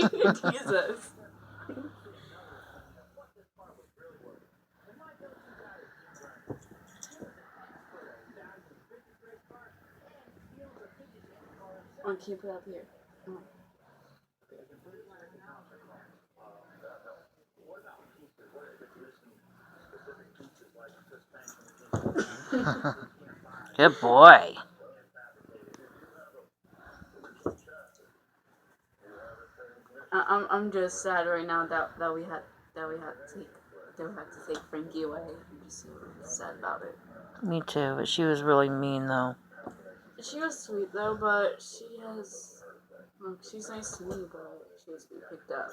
Jesus. I'll keep it up here. Oh. Good boy. I'm just sad right now that we had to take Frankie away. I'm just so sad about it. Me too, but she was really mean though. She was sweet though, but she's nice to me, but she was picked up.